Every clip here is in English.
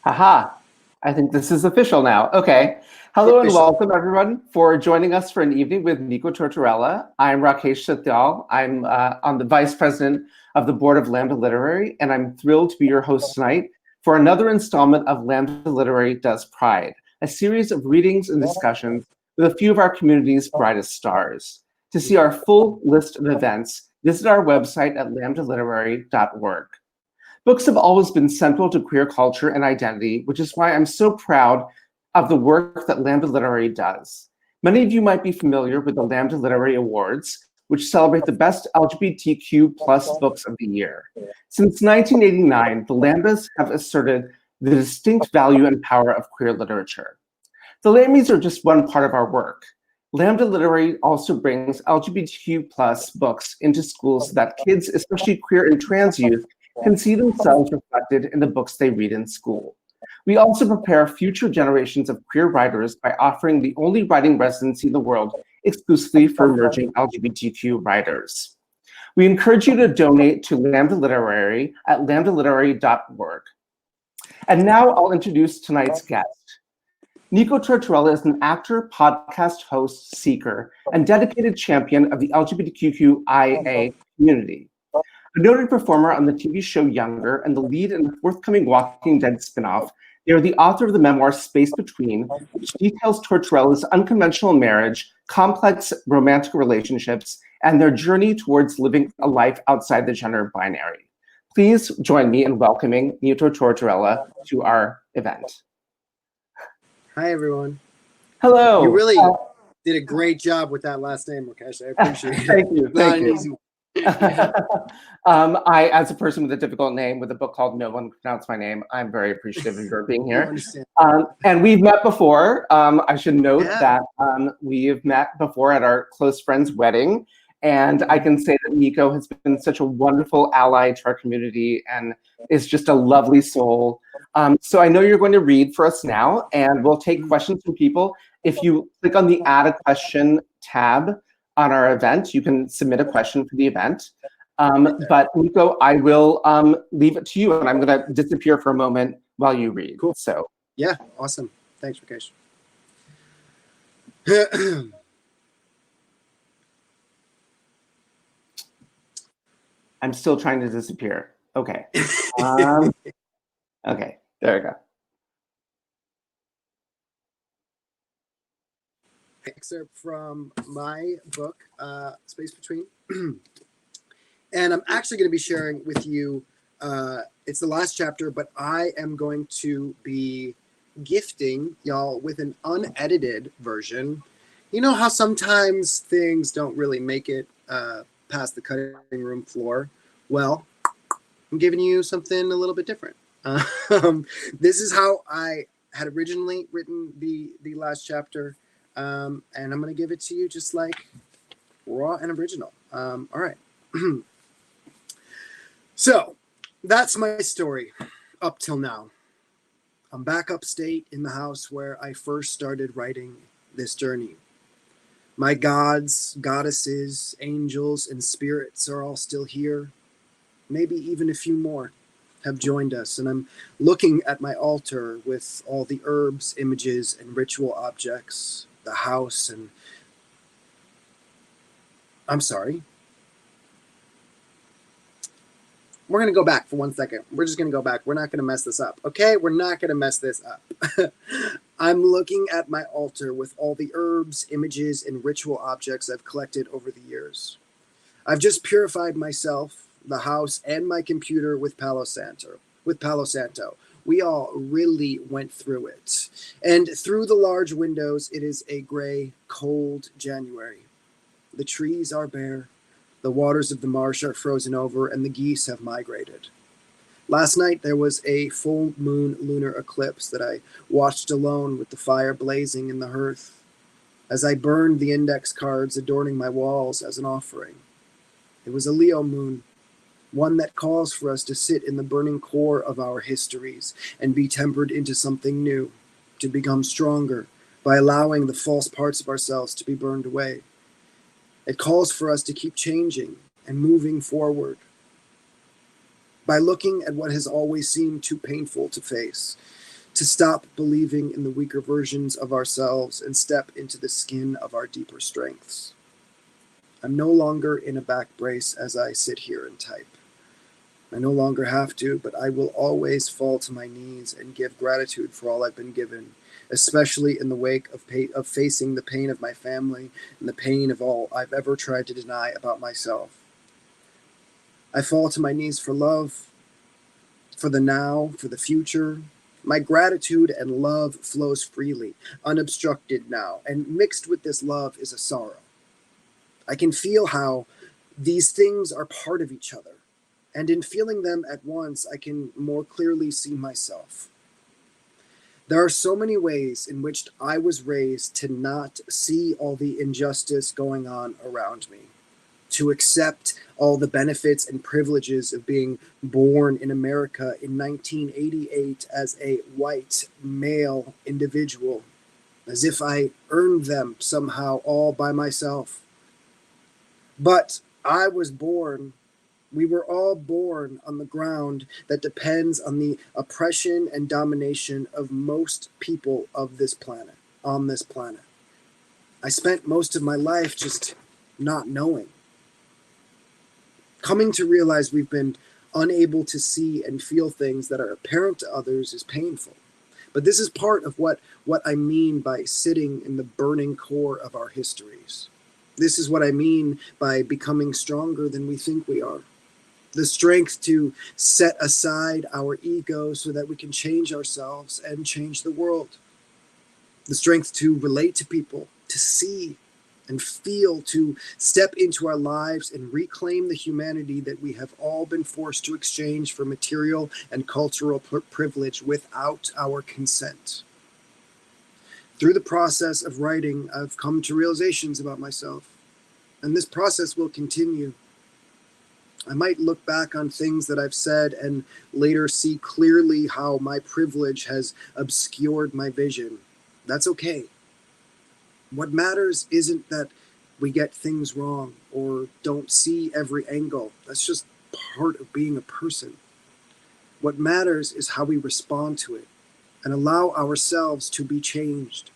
Haha, I think this is official now. Okay. Hello and welcome everyone for joining us for an evening with Nico Tortorella. I'm Rakesh Satyal. I'm the Vice President of the Board of Lambda Literary, and I'm thrilled to be your host tonight for another installment of Lambda Literary Does Pride, a series of readings and discussions with a few of our community's brightest stars. To see our full list of events, visit our website at lambdaliterary.org. Books have always been central to queer culture and identity, which is why I'm so proud of the work that Lambda Literary does. Many of you might be familiar with the Lambda Literary Awards, which celebrate the best LGBTQ+ books of the year. Since 1989, the Lambdas have asserted the distinct value and power of queer literature. The Lammies are just one part of our work. Lambda Literary also brings LGBTQ+ books into schools so that kids, especially queer and trans youth, can see themselves reflected in the books they read in school. We also prepare future generations of queer writers by offering the only writing residency in the world exclusively for emerging LGBTQ writers. We encourage you to donate to Lambda Literary at lambdaliterary.org. And now I'll introduce tonight's guest. Nico Tortorella is an actor, podcast host, seeker, and dedicated champion of the LGBTQIA community. A noted performer on the TV show Younger and the lead in the forthcoming Walking Dead spinoff, they are the author of the memoir Space Between, which details Tortorella's unconventional marriage, complex romantic relationships, and their journey towards living a life outside the gender binary. Please join me in welcoming Nico Tortorella to our event. Hi, everyone. Hello. You really did a great job with that last name, Rakesh. I appreciate it. Thank you. Thank you. I, as a person with a difficult name with a book called No One Can Pronounce My Name, I'm very appreciative of your being here. And we've met before. I should note that we have met before at our close friend's wedding. And I can say that Nico has been such a wonderful ally to our community and is just a lovely soul. So I know you're going to read for us now, and we'll take questions from people. If you click on the Add a Question tab on our event, you can submit a question for the event. But Nico, I will leave it to you, and I'm going to disappear for a moment while you read. Cool. So yeah, awesome. Thanks, Rakesh. I'm still trying to disappear. Okay. Okay, there we go. Excerpt from my book, Space Between. And I'm actually going to be sharing with you, it's the last chapter, but I am going to be gifting y'all with an unedited version. You know how sometimes things don't really make it past the cutting room floor? Well, I'm giving you something a little bit different. This is how I had originally written the last chapter. And I'm going to give it to you just like raw and original. All right. So that's my story up till now. I'm back upstate in the house where I first started writing this journey. My gods, goddesses, angels, and spirits are all still here. Maybe even a few more have joined us, and I'm looking at my altar with all the herbs, images, and ritual objects, the house, and I'm sorry. We're going to go back for 1 second. We're just going to go back. We're not going to mess this up, okay? We're not going to mess this up. I'm looking at my altar with all the herbs, images, and ritual objects I've collected over the years. I've just purified myself, the house, and my computer with Palo Santo. We all really went through it. And through the large windows, it is a gray, cold January. The trees are bare, the waters of the marsh are frozen over, and the geese have migrated. Last night, there was a full moon lunar eclipse that I watched alone with the fire blazing in the hearth, as I burned the index cards adorning my walls as an offering. It was a Leo moon, one that calls for us to sit in the burning core of our histories and be tempered into something new, to become stronger by allowing the false parts of ourselves to be burned away. It calls for us to keep changing and moving forward. By looking at what has always seemed too painful to face, to stop believing in the weaker versions of ourselves and step into the skin of our deeper strengths. I'm no longer in a back brace as I sit here and type. I no longer have to, but I will always fall to my knees and give gratitude for all I've been given, especially in the wake of facing the pain of my family and the pain of all I've ever tried to deny about myself. I fall to my knees for love, for the now, for the future. My gratitude and love flows freely, unobstructed now, and mixed with this love is a sorrow. I can feel how these things are part of each other, and in feeling them at once, I can more clearly see myself. There are so many ways in which I was raised to not see all the injustice going on around me, to accept all the benefits and privileges of being born in America in 1988 as a white male individual, as if I earned them somehow all by myself. But we were all born on the ground that depends on the oppression and domination of most people of this planet, on this planet. I spent most of my life just not knowing. Coming to realize we've been unable to see and feel things that are apparent to others is painful. But this is part of what I mean by sitting in the burning core of our histories. This is what I mean by becoming stronger than we think we are. The strength to set aside our ego so that we can change ourselves and change the world. The strength to relate to people, to see and feel, to step into our lives and reclaim the humanity that we have all been forced to exchange for material and cultural privilege without our consent. Through the process of writing, I've come to realizations about myself, and this process will continue. I might look back on things that I've said and later see clearly how my privilege has obscured my vision. That's okay. What matters isn't that we get things wrong or don't see every angle. That's just part of being a person. What matters is how we respond to it and allow ourselves to be changed.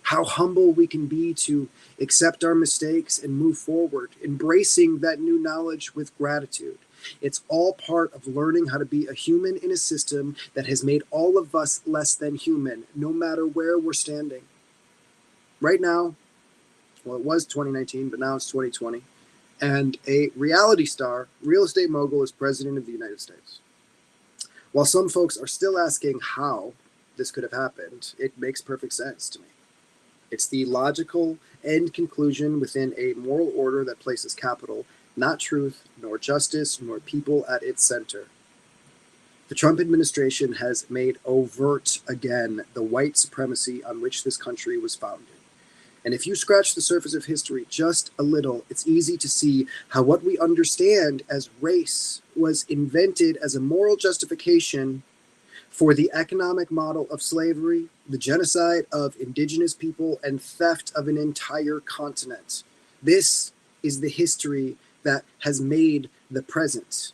How humble we can be to accept our mistakes and move forward, embracing that new knowledge with gratitude. It's all part of learning how to be a human in a system that has made all of us less than human, no matter where we're standing. Right now, well, it was 2019, but now it's 2020, and a reality star, real estate mogul, is president of the United States. While some folks are still asking how this could have happened, it makes perfect sense to me. It's the logical end conclusion within a moral order that places capital, not truth, nor justice, nor people at its center. The Trump administration has made overt again the white supremacy on which this country was founded. And if you scratch the surface of history just a little, it's easy to see how what we understand as race was invented as a moral justification for the economic model of slavery, the genocide of indigenous people, and theft of an entire continent. This is the history that has made the present.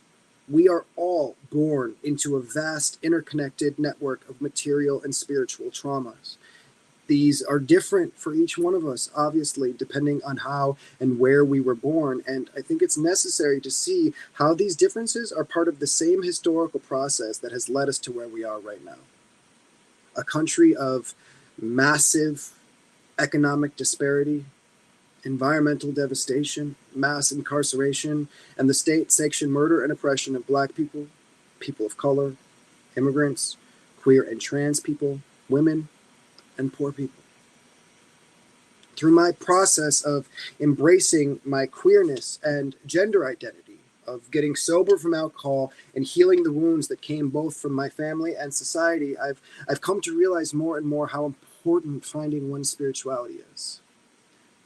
We are all born into a vast interconnected network of material and spiritual traumas. These are different for each one of us, obviously, depending on how and where we were born. And I think it's necessary to see how these differences are part of the same historical process that has led us to where we are right now. A country of massive economic disparity, environmental devastation, mass incarceration, and the state-sanctioned murder and oppression of Black people, people of color, immigrants, queer and trans people, women, and poor people. Through my process of embracing my queerness and gender identity, of getting sober from alcohol and healing the wounds that came both from my family and society, I've come to realize more and more how important finding one's spirituality is.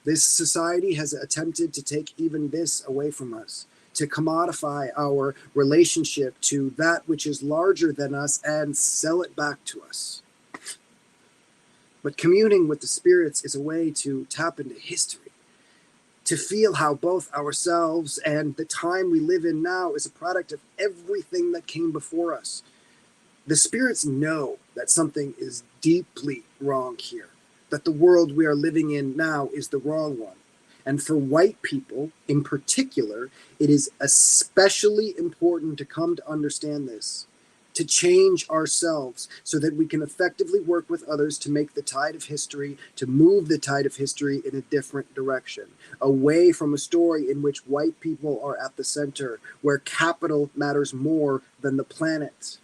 This society has attempted to take even this away from us, to commodify our relationship to that which is larger than us and sell it back to us. But communing with the spirits is a way to tap into history, to feel how both ourselves and the time we live in now is a product of everything that came before us. The spirits know that something is deeply wrong here, that the world we are living in now is the wrong one. And for white people in particular, it is especially important to come to understand this, to change ourselves so that we can effectively work with others to make the tide of history, to move the tide of history in a different direction, away from a story in which white people are at the center, where capital matters more than the planet.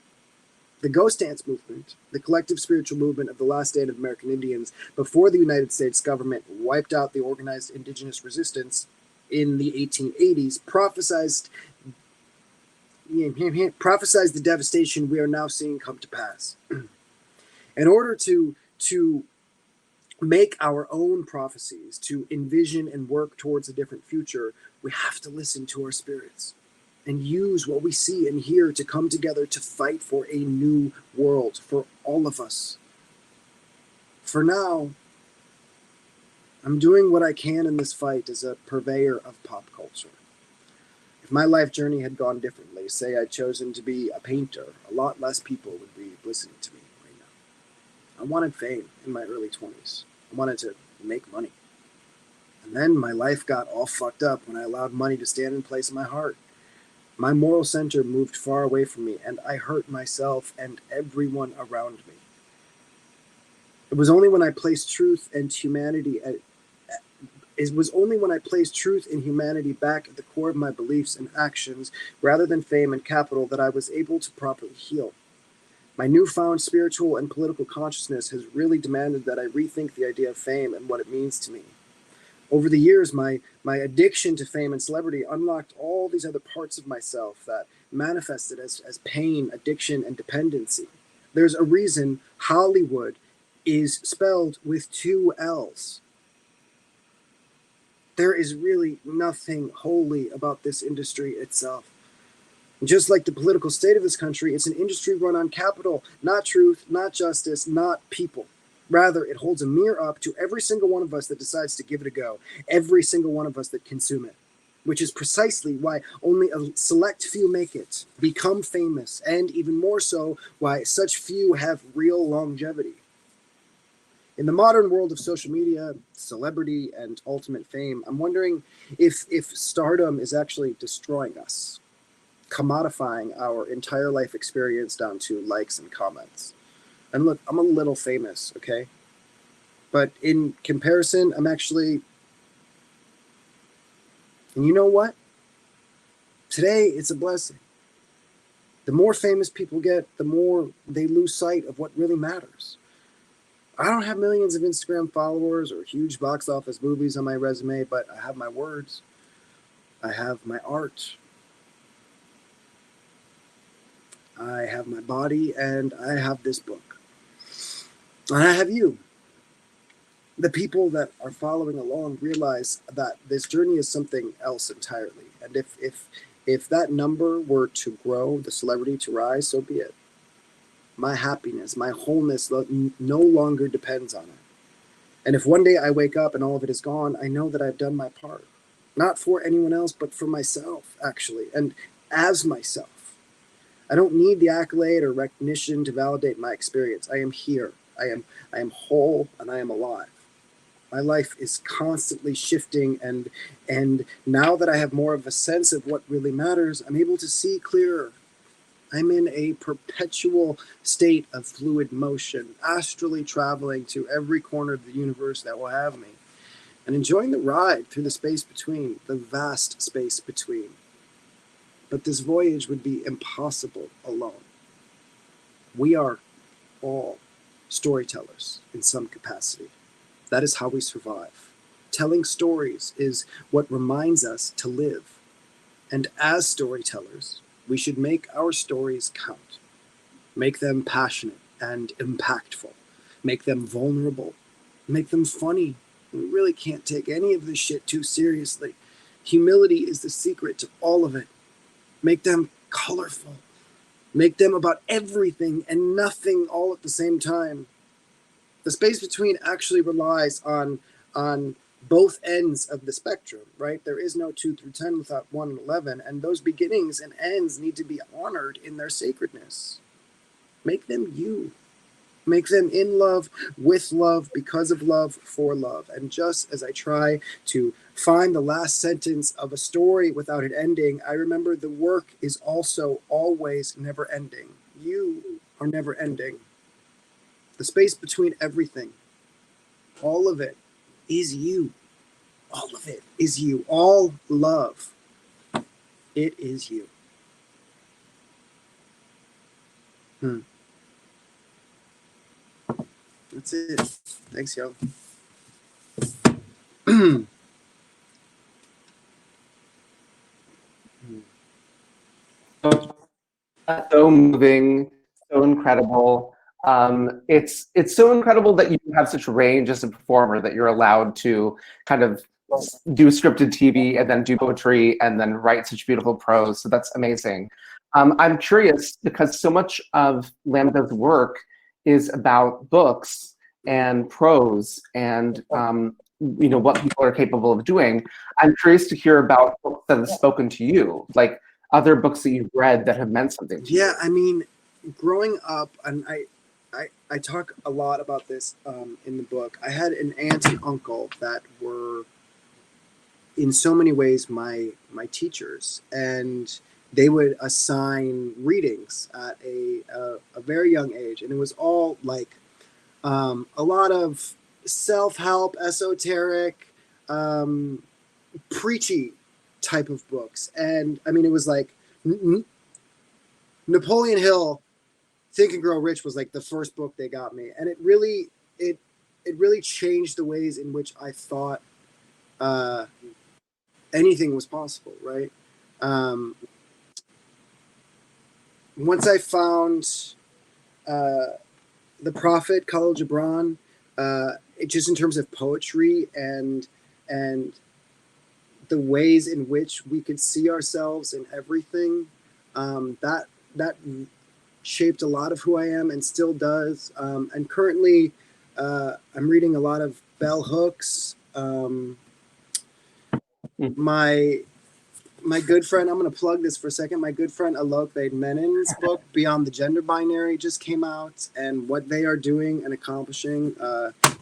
The ghost dance movement, the collective spiritual movement of the last Native American Indians before the United States government wiped out the organized indigenous resistance in the 1880s, prophesized the devastation we are now seeing come to pass. In order to make our own prophecies, to envision and work towards a different future, we have to listen to our spirits and use what we see and hear to come together to fight for a new world for all of us. For now, I'm doing what I can in this fight as a purveyor of pop culture. If my life journey had gone differently, say I'd chosen to be a painter, a lot less people would be listening to me right now. I wanted fame in my early 20s. I wanted to make money. And then my life got all fucked up when I allowed money to stand in place of my heart. My moral center moved far away from me, and I hurt myself and everyone around me. It was only when I placed truth and humanity back at the core of my beliefs and actions, rather than fame and capital, that I was able to properly heal. My newfound spiritual and political consciousness has really demanded that I rethink the idea of fame and what it means to me. Over the years, my addiction to fame and celebrity unlocked all these other parts of myself that manifested as pain, addiction, and dependency. There's a reason Hollywood is spelled with 2 L's. There is really nothing holy about this industry itself. Just like the political state of this country, it's an industry run on capital, not truth, not justice, not people. Rather, it holds a mirror up to every single one of us that decides to give it a go, every single one of us that consume it, which is precisely why only a select few make it, become famous, and even more so, why such few have real longevity. In the modern world of social media, celebrity, and ultimate fame, I'm wondering if stardom is actually destroying us, commodifying our entire life experience down to likes and comments. And look, I'm a little famous, okay? But in comparison, I'm actually... And you know what? Today, it's a blessing. The more famous people get, the more they lose sight of what really matters. I don't have millions of Instagram followers or huge box office movies on my resume, but I have my words. I have my art. I have my body, and I have this book. And I have you. The people that are following along realize that this journey is something else entirely. And if that number were to grow, the celebrity to rise, so be it. My happiness, my wholeness no longer depends on it. And if one day I wake up and all of it is gone, I know that I've done my part. Not for anyone else, but for myself, actually, and as myself. I don't need the accolade or recognition to validate my experience. I am here. I am whole, and I am alive. My life is constantly shifting, and now that I have more of a sense of what really matters, I'm able to see clearer. I'm in a perpetual state of fluid motion, astrally traveling to every corner of the universe that will have me, and enjoying the ride through the space between, the vast space between. But this voyage would be impossible alone. We are all storytellers in some capacity. That is how we survive. Telling stories is what reminds us to live. And as storytellers, we should make our stories count. Make them passionate and impactful. Make them vulnerable. Make them funny. We really can't take any of this shit too seriously. Humility is the secret to all of it. Make them colorful. Make them about everything and nothing all at the same time. The space between actually relies on both ends of the spectrum, right? There is no 2 through 10 without 1 and 11, and those beginnings and ends need to be honored in their sacredness. Make them you. Make them in love, with love, because of love, for love. And just as I try to find the last sentence of a story without it ending, I remember the work is also always never ending. You are never ending. The space between everything, all of it, is you. All of it is you. All love, it is you. That's it. Thanks, y'all. So moving, so incredible. It's so incredible that you have such range as a performer, that you're allowed to kind of do scripted TV and then do poetry and then write such beautiful prose. So that's amazing. I'm curious because so much of Lambda's work is about books and prose and what people are capable of doing. I'm curious to hear about books that have spoken to you, like other books that you've read that have meant something to you. Yeah, I mean, growing up, and I talk a lot about this in the book. I had an aunt and uncle that were, in so many ways, my teachers, and they would assign readings at a very young age, and it was all like a lot of self-help, esoteric, preachy type of books. And I mean, it was like Napoleon Hill, Think and Grow Rich was like the first book they got me, and it really changed the ways in which I thought anything was possible. Right. Once I found The Prophet, Khalil Gibran, just in terms of poetry and the ways in which we could see ourselves in everything, that shaped a lot of who I am and still does. And currently, I'm reading a lot of bell hooks. My good friend, I'm going to plug this for a second. My good friend Alok Vaid Menon's book, Beyond the Gender Binary, just came out, and what they are doing and accomplishing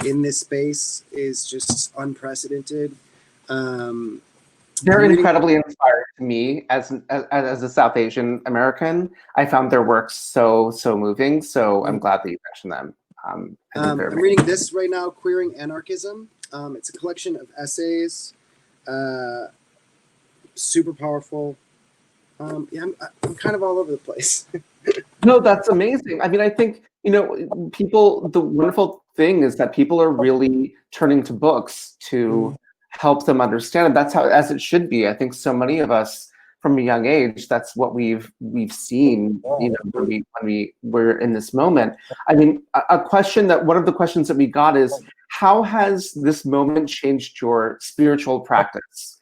in this space is just unprecedented. They're incredibly inspiring to me as a South Asian American. I found their work so moving. So I'm glad that you mentioned them. I'm reading this right now, Queering Anarchism. It's a collection of essays. Super powerful. Yeah, I'm kind of all over the place. No, that's amazing. I mean, I think, people, the wonderful thing is that people are really turning to books to help them understand it. That's how, as it should be. I think so many of us from a young age, that's what we've seen, when we're in this moment. I mean, one of the questions that we got is, how has this moment changed your spiritual practice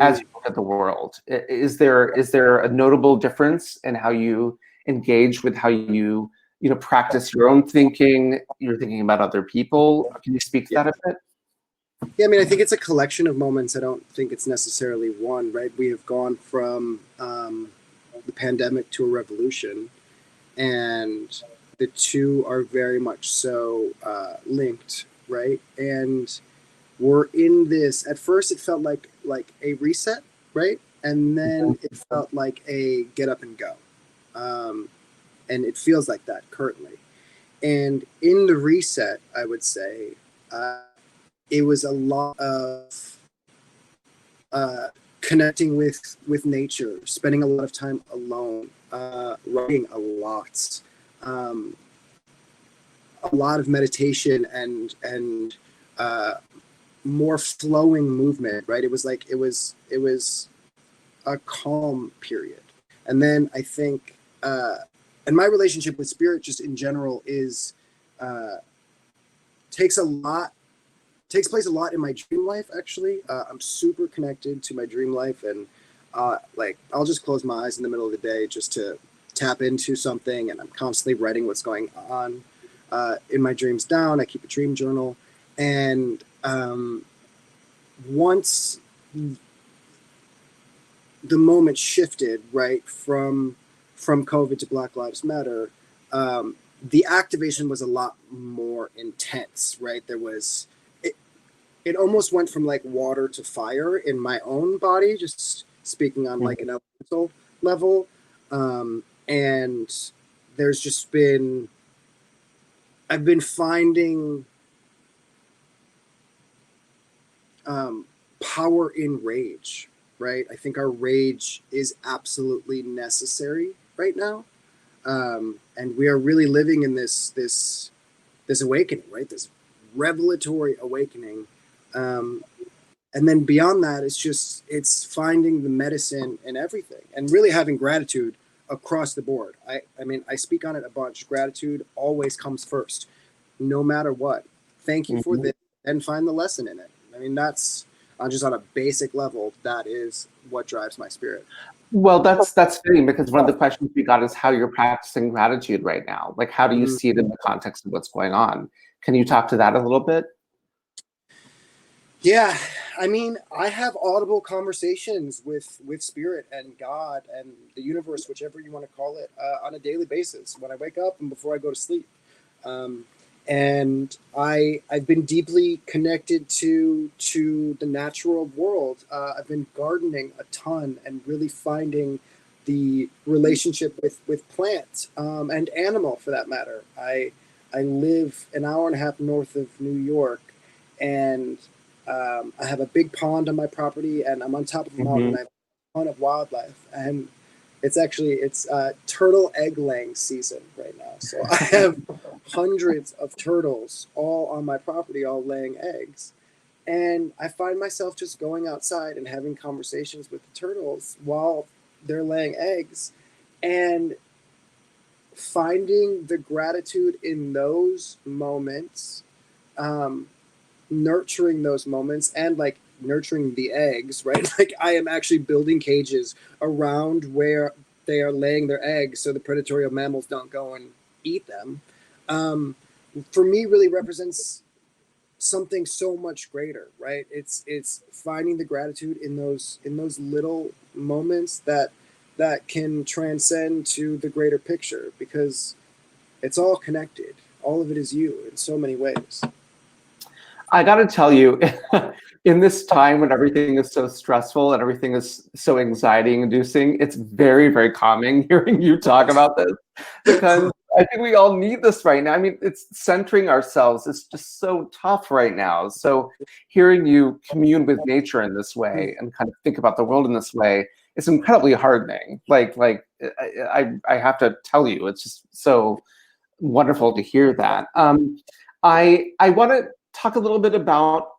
as you look at the world? Is there a notable difference in how you engage with how you practice your own thinking? You're thinking about other people. Can you speak to that a bit? Yeah, I mean, I think it's a collection of moments. I don't think it's necessarily one, right? We have gone from the pandemic to a revolution, and the two are very much so linked, right? And we're in this. At first, it felt like a reset, right? And then it felt like a get up and go, and it feels like that currently. And in the reset, I would say it was a lot of connecting with nature, spending a lot of time alone, writing a lot of meditation and more flowing movement, right? It was a calm period. And then I think and my relationship with spirit just in general is takes place a lot in my dream life, actually. I'm super connected to my dream life, and I'll just close my eyes in the middle of the day just to tap into something, and I'm constantly writing what's going on in my dreams down. I keep a dream journal, and once the moment shifted, right, from COVID to Black Lives Matter, the activation was a lot more intense, right? It almost went from like water to fire in my own body, just speaking on like an elemental level. And there's just been, I've been finding power in rage, right? I think our rage is absolutely necessary right now. And we are really living in this awakening, right? This revelatory awakening. And then beyond that, it's finding the medicine in everything and really having gratitude across the board. I mean, I speak on it a bunch. Gratitude always comes first, no matter what. Thank you for this, and find the lesson in it. I mean, that's just on a basic level, that is what drives my spirit. Well, that's fitting, because one of the questions we got is how you're practicing gratitude right now. Like, how do you see it in the context of what's going on? Can you talk to that a little bit? Yeah, I mean, I have audible conversations with spirit and God and the universe, whichever you want to call it, on a daily basis when I wake up and before I go to sleep. And I've been deeply connected to the natural world. I've been gardening a ton and really finding the relationship with plants and animal, for that matter. I live an hour and a half north of New York, and I have a big pond on my property, and I'm on top of a mountain. I have a ton of wildlife, and it's turtle egg laying season right now. So I have hundreds of turtles all on my property, all laying eggs. And I find myself just going outside and having conversations with the turtles while they're laying eggs, and finding the gratitude in those moments, nurturing those moments, and like nurturing the eggs, right? Like, I am actually building cages around where they are laying their eggs so the predatory mammals don't go and eat them. For me, really represents something so much greater, right? It's finding the gratitude in those little moments that can transcend to the greater picture, because it's all connected. All of it is you in so many ways. I got to tell you, in this time when everything is so stressful and everything is so anxiety-inducing, it's very, very calming hearing you talk about this, because I think we all need this right now. I mean, it's centering ourselves. It's just so tough right now. So hearing you commune with nature in this way and kind of think about the world in this way, it's incredibly hardening. Like I have to tell you, it's just so wonderful to hear that. I want to talk a little bit about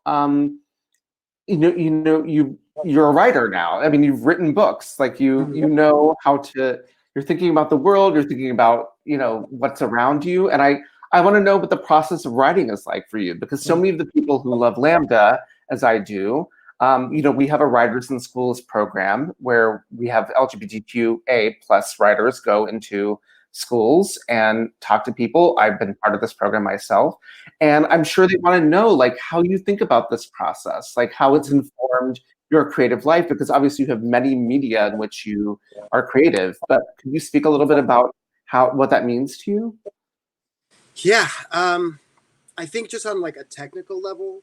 you're a writer now. I mean, you've written books. Like you know how to. You're thinking about the world. You're thinking about what's around you. And I want to know what the process of writing is like for you, because so many of the people who love Lambda, as I do, we have a Writers in Schools program where we have LGBTQIA plus writers go into schools and talk to people. I've been part of this program myself, and I'm sure they want to know like how you think about this process, like how it's informed your creative life, because obviously you have many media in which you are creative. But can you speak a little bit about what that means to you? Yeah, I think just on like a technical level,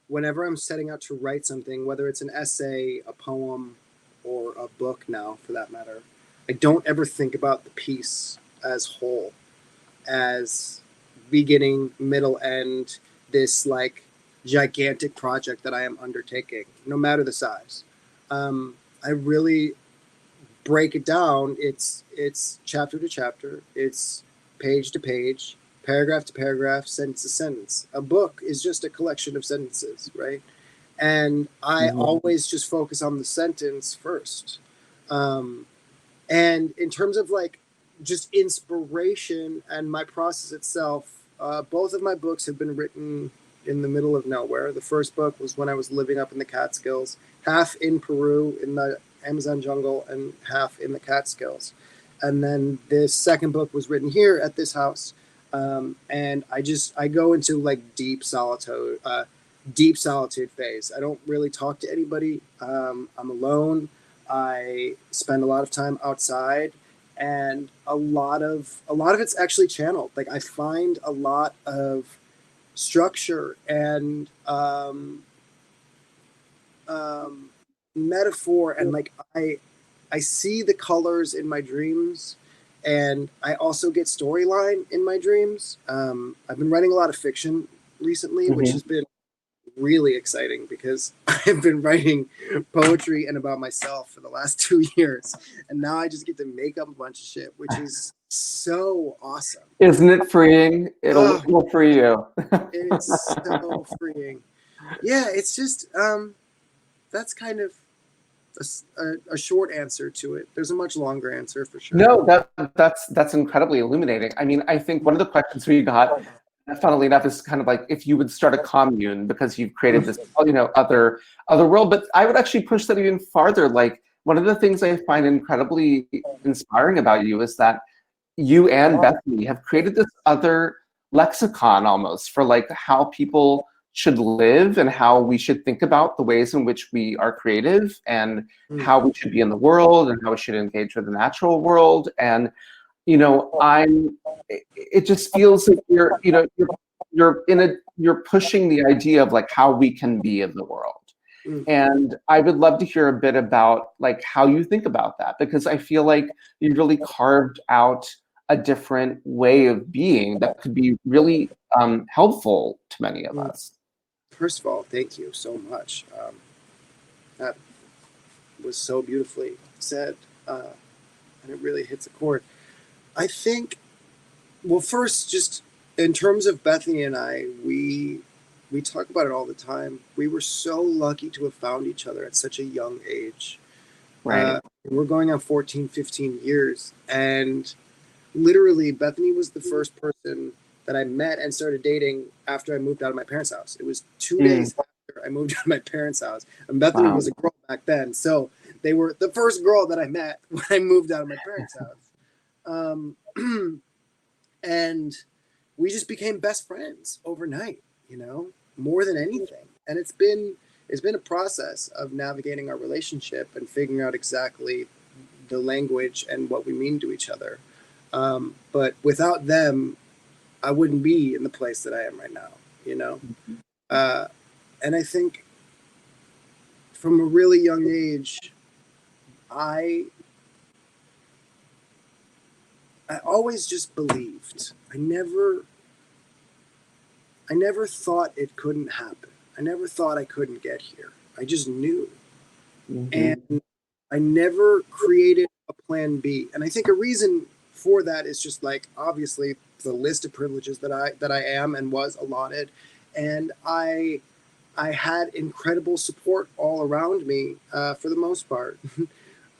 whenever I'm setting out to write something, whether it's an essay, a poem, or a book now for that matter, I don't ever think about the piece as whole, as beginning, middle, end, this like gigantic project that I am undertaking, no matter the size. I really break it down. It's chapter to chapter, it's page to page, paragraph to paragraph, sentence to sentence. A book is just a collection of sentences, right? And I always just focus on the sentence first. And in terms of like just inspiration and my process itself, both of my books have been written in the middle of nowhere. The first book was when I was living up in the Catskills, half in Peru in the Amazon jungle and half in the Catskills. And then this second book was written here at this house. And I go into like deep solitude phase. I don't really talk to anybody. I'm alone. I spend a lot of time outside, and a lot of it's actually channeled. Like I find a lot of structure and metaphor, and like I see the colors in my dreams, and I also get storyline in my dreams. I've been writing a lot of fiction recently, which has been really exciting because I've been writing poetry and about myself for the last 2 years, and now I just get to make up a bunch of shit, which is so awesome. Isn't it freeing? It'll free you. It's so freeing. Yeah, it's just that's kind of a short answer to it. There's a much longer answer for sure. No, that's incredibly illuminating. I mean, I think one of the questions we got, funnily enough, is kind of like if you would start a commune because you've created this, other world. But I would actually push that even farther. Like one of the things I find incredibly inspiring about you is that you and Bethany have created this other lexicon almost for like how people should live and how we should think about the ways in which we are creative and how we should be in the world and how we should engage with the natural world. And it just feels like you're pushing the idea of like how we can be in the world. And I would love to hear a bit about like how you think about that, because I feel like you really carved out a different way of being that could be really helpful to many of us. First of all, thank you so much. That was so beautifully said, and it really hits a chord. I think, well, first, just in terms of Bethany and I, we talk about it all the time. We were so lucky to have found each other at such a young age. Right. We're going on 14, 15 years. And literally, Bethany was the first person that I met and started dating after I moved out of my parents' house. It was 2 days after I moved out of my parents' house. And Bethany was a girl back then. So they were the first girl that I met when I moved out of my parents' house. And we just became best friends overnight, more than anything. And it's been a process of navigating our relationship and figuring out exactly the language and what we mean to each other. But without them, I wouldn't be in the place that I am right now, and I think from a really young age, I always just believed. I never thought it couldn't happen. I never thought I couldn't get here. I just knew. And I never created a plan B. And I think a reason for that is just like, obviously, the list of privileges that I am and was allotted. And I had incredible support all around me for the most part.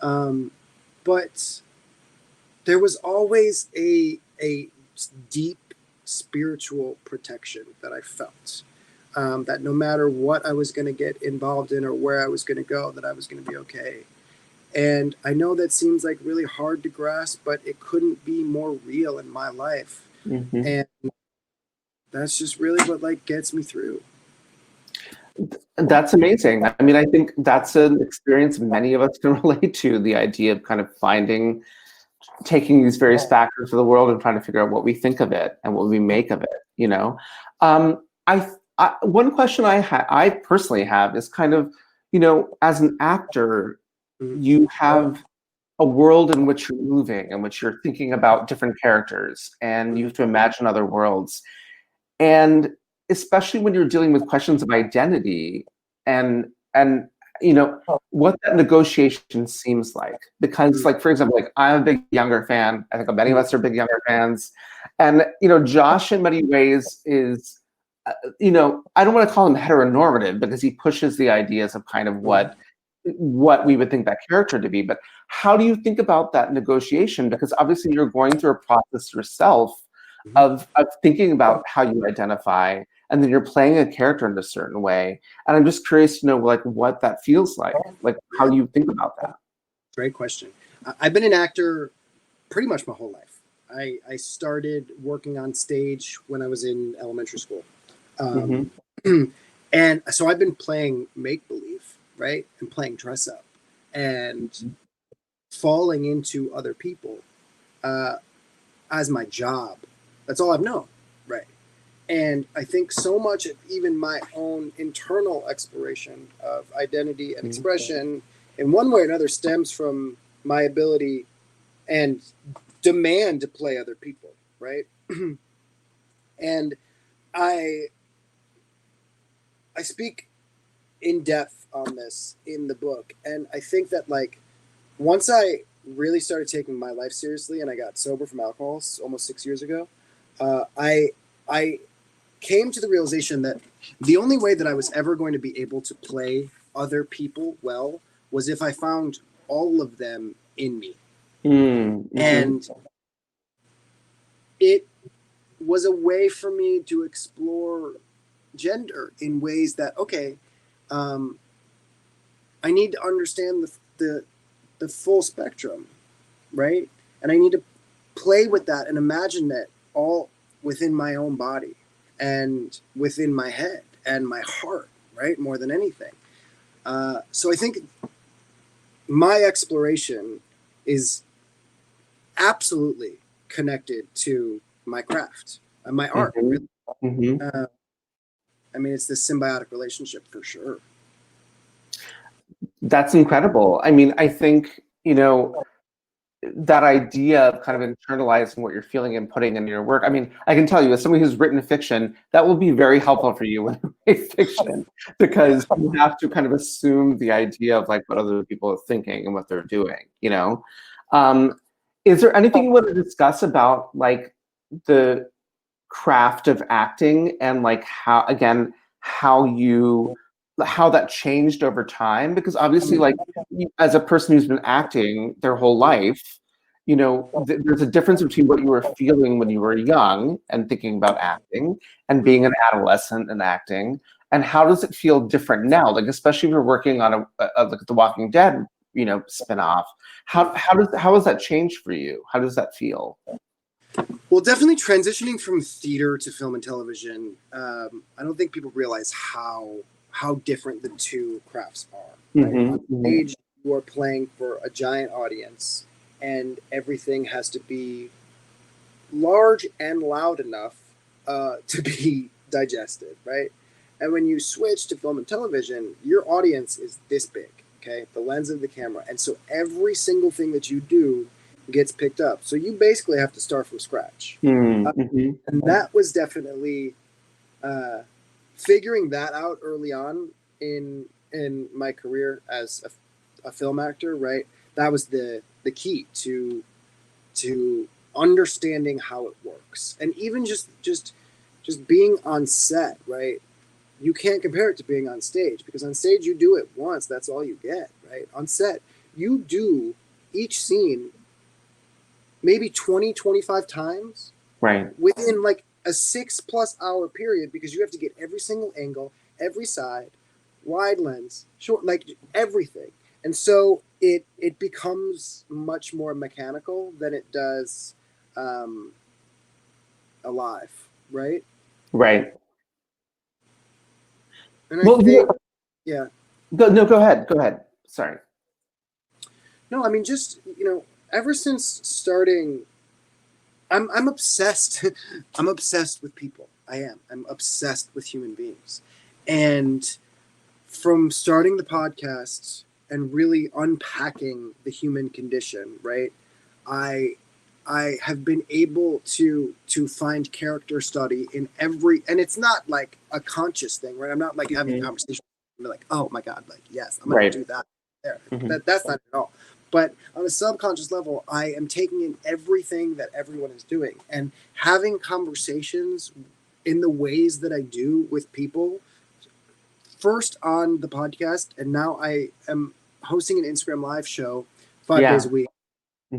But there was always a deep spiritual protection that I felt, that no matter what I was going to get involved in or where I was going to go, that I was going to be okay. And I know that seems like really hard to grasp, but it couldn't be more real in my life. And that's just really what like gets me through. That's amazing. I mean, I think that's an experience many of us can relate to, the idea of kind of taking these various factors of the world and trying to figure out what we think of it and what we make of it, one question I personally have is kind of, as an actor, you have a world in which you're moving, in which you're thinking about different characters, and you have to imagine other worlds. And especially when you're dealing with questions of identity and what that negotiation seems like. Because, like, for example, like, I'm a big Younger fan. I think many of us are big Younger fans. And, Josh in many ways is, I don't want to call him heteronormative because he pushes the ideas of kind of what we would think that character to be. But how do you think about that negotiation? Because obviously you're going through a process yourself of thinking about how you identify, and then you're playing a character in a certain way. And I'm just curious to know, like, what that feels like how you think about that. Great question. I've been an actor pretty much my whole life. I started working on stage when I was in elementary school. And so I've been playing make-believe, right? And playing dress up and falling into other people as my job. That's all I've known, right? And I think so much of even my own internal exploration of identity and expression in one way or another stems from my ability and demand to play other people, right? And I speak in depth on this in the book, and I think that like once I really started taking my life seriously and I got sober from alcohol almost 6 years ago, I came to the realization that the only way that I was ever going to be able to play other people well was if I found all of them in me. Mm-hmm. And it was a way for me to explore gender in ways that, okay, I need to understand the full spectrum, right? And I need to play with that and imagine that all within my own body and within my head and my heart, right? More than anything. So I think my exploration is absolutely connected to my craft and my art. Really. I mean, it's this symbiotic relationship for sure. That's incredible. I mean, I think, that idea of kind of internalizing what you're feeling and putting in your work. I mean, I can tell you, as somebody who's written fiction, that will be very helpful for you when you write fiction, because you have to kind of assume the idea of like what other people are thinking and what they're doing, Is there anything you want to discuss about like the craft of acting and like how that changed over time? Because obviously, like, as a person who's been acting their whole life, there's a difference between what you were feeling when you were young and thinking about acting and being an adolescent and acting, and how does it feel different now? Like, especially if you're working on like the Walking Dead, spinoff. How has that changed for you? How does that feel? Well, definitely transitioning from theater to film and television. I don't think people realize how different the two crafts are. Right? On stage, you are playing for a giant audience, and everything has to be large and loud enough to be digested, right? And when you switch to film and television, your audience is this big, okay? The lens of the camera. And so every single thing that you do gets picked up. So you basically have to start from scratch. And that was definitely figuring that out early on in my career as a film actor, right? That was the key to understanding how it works. And even just being on set, right? You can't compare it to being on stage, because on stage you do it once, that's all you get, right? On set, you do each scene maybe 20, 25 times, right, within like a 6+ hour period, because you have to get every single angle, every side, wide lens, short, like everything. And so it becomes much more mechanical than it does alive, right? Right. And I think, yeah. Go ahead. Sorry. No, I mean, just, ever since starting, I'm obsessed. I'm obsessed with people. I am. I'm obsessed with human beings. And from starting the podcast and really unpacking the human condition, right? I have been able to find character study in every, and it's not like a conscious thing, right? I'm not like having a conversation and be like, oh my God, like, yes, I'm going to do that there. That's not at all. But on a subconscious level, I am taking in everything that everyone is doing and having conversations in the ways that I do with people. First on the podcast, and now I am hosting an Instagram live show 5 days a week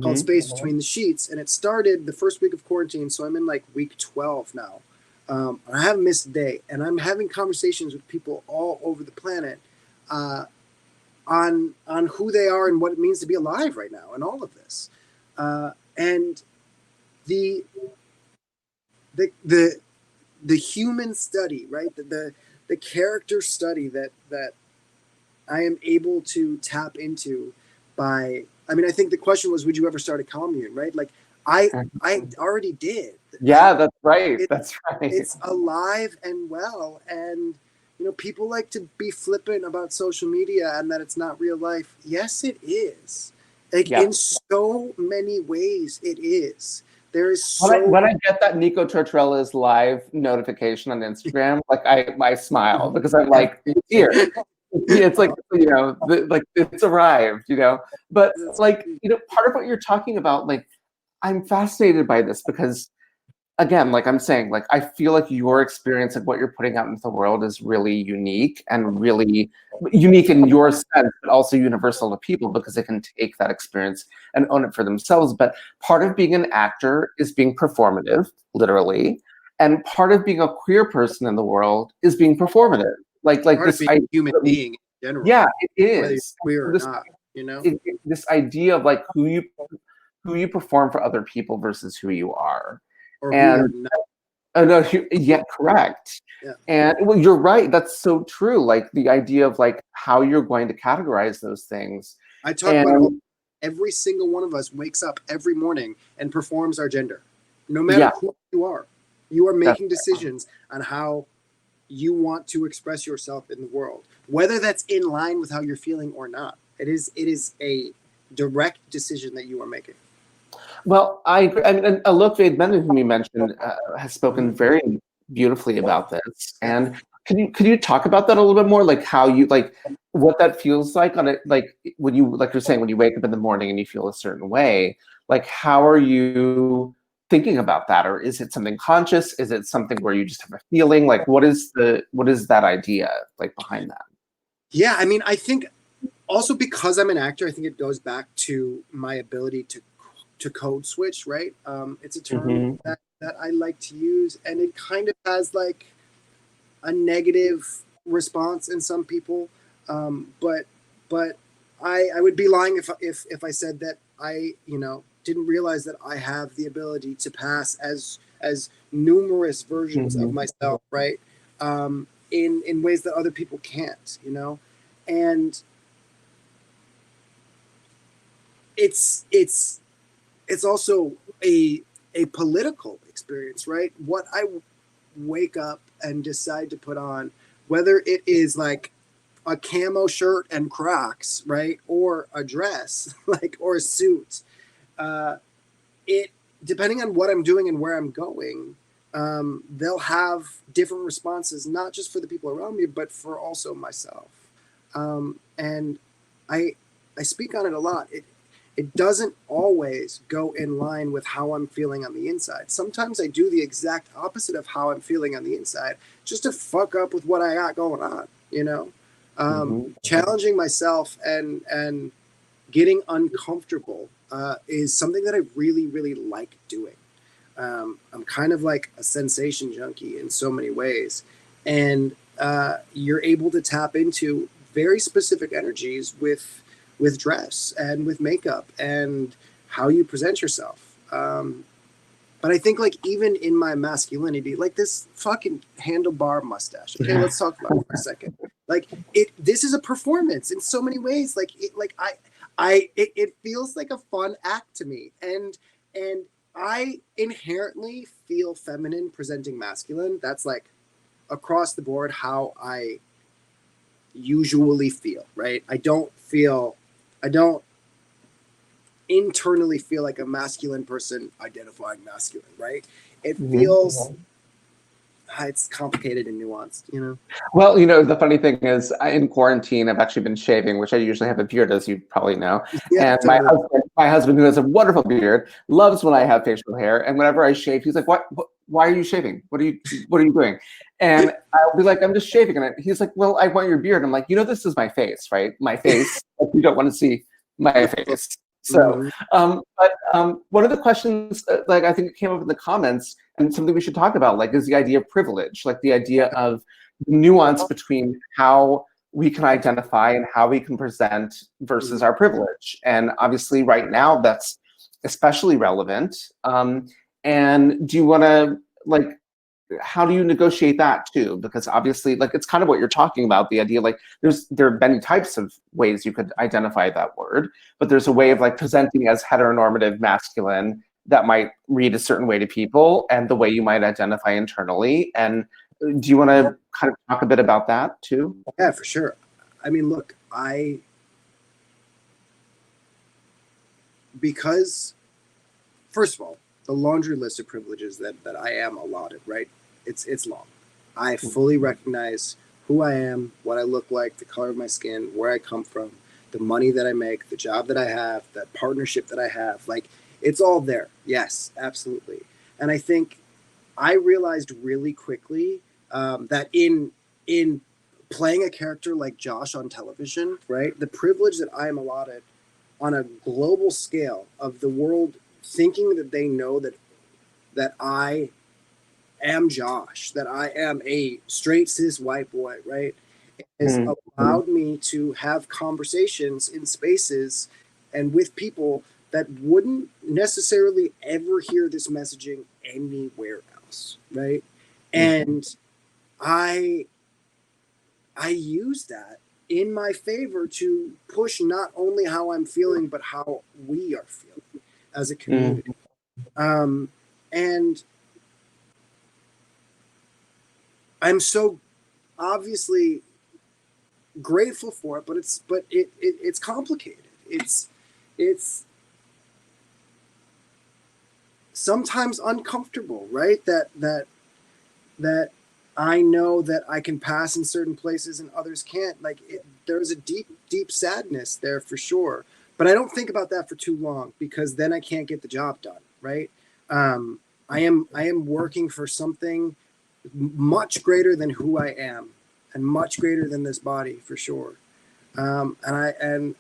called Space Between the Sheets. And it started the first week of quarantine, so I'm in like week 12 now. I haven't missed a day, and I'm having conversations with people all over the planet on who they are and what it means to be alive right now and all of this. And the human study, right? The character study that I am able to tap into by, I mean, I think the question was, would you ever start a commune, right? Like, I already did. Yeah, that's right. That's right. It's alive and well. And, people like to be flippant about social media and that it's not real life. Yes, it is. Like, in so many ways, it is. There is so... When I get that Nico Tortorella's live notification on Instagram, like I smile because I'm like, here. It's like, like it's arrived, But like, part of what you're talking about, like, I'm fascinated by this because, again, like I'm saying, like I feel like your experience and what you're putting out into the world is really unique and really unique in your sense, but also universal to people because they can take that experience and own it for themselves. But part of being an actor is being performative, literally, and part of being a queer person in the world is being performative. Like part this of being a human being in general. Yeah, it whether is. you're queer or not. This idea of like who you perform for other people versus who you are. Or and who oh no, correct. Yeah. And well, you're right. That's so true. Like the idea of like how you're going to categorize those things. I talk about every single one of us wakes up every morning and performs our gender, no matter who you are. You are making decisions on how you want to express yourself in the world, whether that's in line with how you're feeling or not. It is a direct decision that you are making. Well, I agree. I mean, and Alok Vaid-Menon, whom you mentioned, has spoken very beautifully about this. And could you talk about that a little bit more? Like how you what that feels like on it, like when you're saying, when you wake up in the morning and you feel a certain way, like how are you thinking about that? Or is it something conscious? Is it something where you just have a feeling? Like what is that idea like behind that? Yeah, I mean, I think also because I'm an actor, I think it goes back to my ability to code switch, right? It's a term that I like to use, and it kind of has like a negative response in some people. But I would be lying if I said that I didn't realize that I have the ability to pass as numerous versions of myself, right? In ways that other people can't, and it's also a political experience, right? What I wake up and decide to put on, whether it is like a camo shirt and Crocs, right, or a dress, or a suit, it depending on what I'm doing and where I'm going, they'll have different responses, not just for the people around me, but for also myself. And I speak on it a lot. It doesn't always go in line with how I'm feeling on the inside. Sometimes I do the exact opposite of how I'm feeling on the inside, just to fuck up with what I got going on, challenging myself and getting uncomfortable is something that I really, really like doing. I'm kind of like a sensation junkie in so many ways. And you're able to tap into very specific energies with dress and with makeup and how you present yourself. But I think like even in my masculinity, like this fucking handlebar mustache. Okay, let's talk about it for a second. Like this is a performance in so many ways. It feels like a fun act to me. And I inherently feel feminine presenting masculine. That's like across the board how I usually feel, right? I don't internally feel like a masculine person identifying masculine, right? It feels it's complicated and nuanced, Well, the funny thing is, in quarantine, I've actually been shaving, which I usually have a beard, as you probably know. Yeah, and my husband, who has a wonderful beard, loves when I have facial hair. And whenever I shave, he's like, "What? Why are you shaving? What are you doing?" And I'll be like, "I'm just shaving." And he's like, "Well, I want your beard." I'm like, "This is my face, right? My face. Like, you don't want to see my face." So, but one of the questions, like I think it came up in the comments, and something we should talk about, like, is the idea of privilege, like the idea of nuance between how we can identify and how we can present versus our privilege. And obviously, right now, that's especially relevant. And do you want to how do you negotiate that too? Because obviously, like, it's kind of what you're talking about, the idea, like, there are many types of ways you could identify that word, but there's a way of like presenting as heteronormative masculine that might read a certain way to people and the way you might identify internally. And do you want to kind of talk a bit about that too? Yeah, for sure. I mean, look, because first of all, the laundry list of privileges that I am allotted, right? It's long. I fully recognize who I am, what I look like, the color of my skin, where I come from, the money that I make, the job that I have, that partnership that I have. Like, it's all there. Yes, absolutely. And I think I realized really quickly that in playing a character like Josh on television, right, the privilege that I am allotted on a global scale of the world thinking that they know that I am Josh, that I am a straight cis white boy, right, has allowed me to have conversations in spaces and with people that wouldn't necessarily ever hear this messaging anywhere else, right? And I use that in my favor to push not only how I'm feeling, but how we are feeling as a community. And I'm so obviously grateful for it, but it's complicated. It's sometimes uncomfortable, right? That I know that I can pass in certain places and others can't. Like, there's a deep sadness there for sure. But I don't think about that for too long, because then I can't get the job done, right? I am working for something much greater than who I am, and much greater than this body for sure. And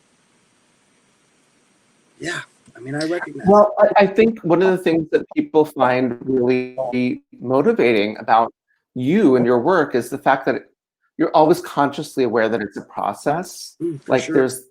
yeah, I mean, I recognize. Well, I think one of the things that people find really motivating about you and your work is the fact that you're always consciously aware that it's a process. Like sure. there's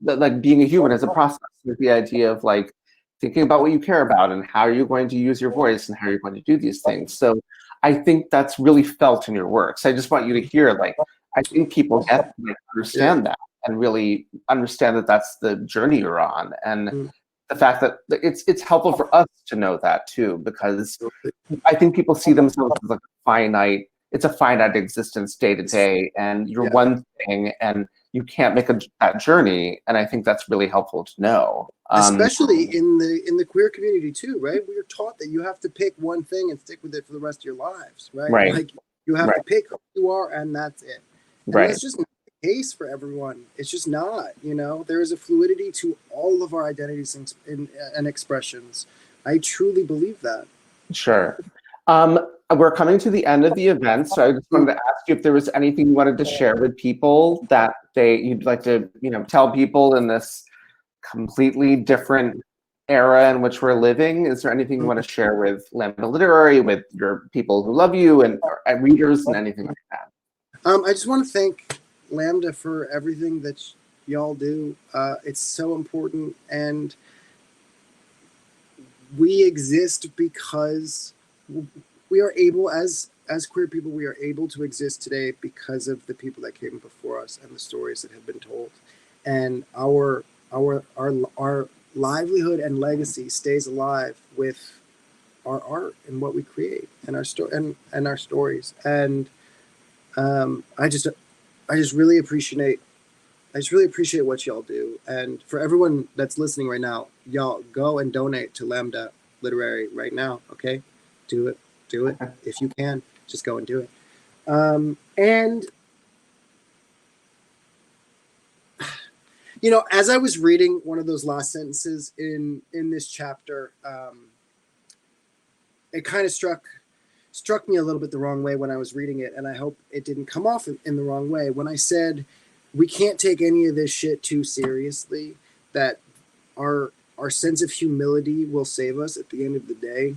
like being a human is a process. There's the idea of like thinking about what you care about and how you're going to use your voice and how you're going to do these things. So I think that's really felt in your work. So I just want you to hear, like, I think people get like, understand that and really understand that that's the journey you're on. And the fact that it's helpful for us to know that too, because I think people see themselves as like it's a finite existence day to day, and you're one thing and you can't make that journey. And I think that's really helpful to know. Especially in the queer community too, right? We are taught that you have to pick one thing and stick with it for the rest of your lives, right? Like, you have to pick who you are and that's it. And that's just not the case for everyone. It's just not, there is a fluidity to all of our identities and expressions. I truly believe that. Sure. We're coming to the end of the event, so I just wanted to ask you if there was anything you wanted to share with people that you'd like to, tell people in this completely different era in which we're living. Is there anything you want to share with Lambda Literary, with your people who love you and readers and anything like that? I just want to thank Lambda for everything that y'all do. It's so important, and we exist because we are able, as queer people, we are able to exist today because of the people that came before us and the stories that have been told. And our livelihood and legacy stays alive with our art and what we create and our and our stories. And I just really appreciate what y'all do. And for everyone that's listening right now, y'all go and donate to Lambda Literary right now. Okay, do it if you can. Just go and do it. And as I was reading one of those last sentences in this chapter, it kind of struck me a little bit the wrong way when I was reading it, and I hope it didn't come off in the wrong way. When I said we can't take any of this shit too seriously, that our sense of humility will save us at the end of the day.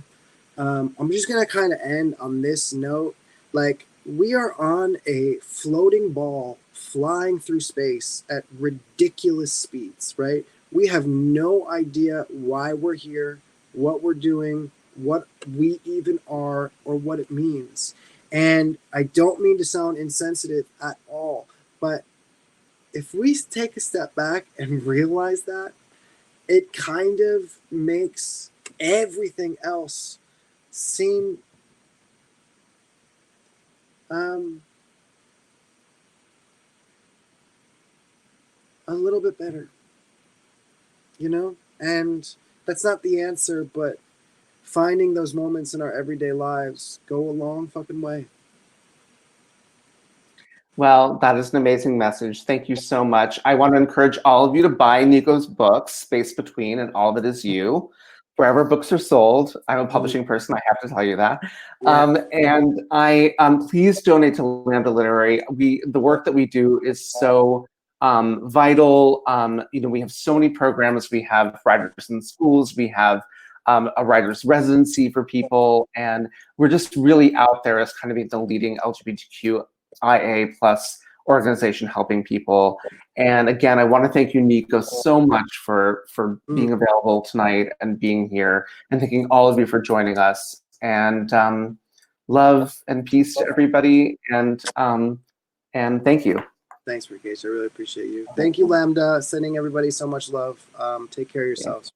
I'm just gonna kind of end on this note. Like, we are on a floating ball flying through space at ridiculous speeds, right? We have no idea why we're here, what we're doing, what we even are, or what it means. And I don't mean to sound insensitive at all, but if we take a step back and realize that, it kind of makes everything else seemed a little bit better, you know? And that's not the answer, but finding those moments in our everyday lives go a long fucking way. Well, that is an amazing message. Thank you so much. I want to encourage all of you to buy Nico's book, Space Between and All That Is You, wherever books are sold. I'm a publishing person, I have to tell you that. Yeah. And please donate to Lambda Literary. The work that we do is so vital. We have so many programs. We have writers in schools. We have a writer's residency for people. And we're just really out there as kind of being the leading LGBTQIA plus organization helping people. And again, I want to thank you, Nico, so much for being available tonight and being here, and thanking all of you for joining us. And love and peace to everybody. And thank you. Thanks, Rakesh. I really appreciate you. Thank you, Lambda. Sending everybody so much love. Take care of yourselves.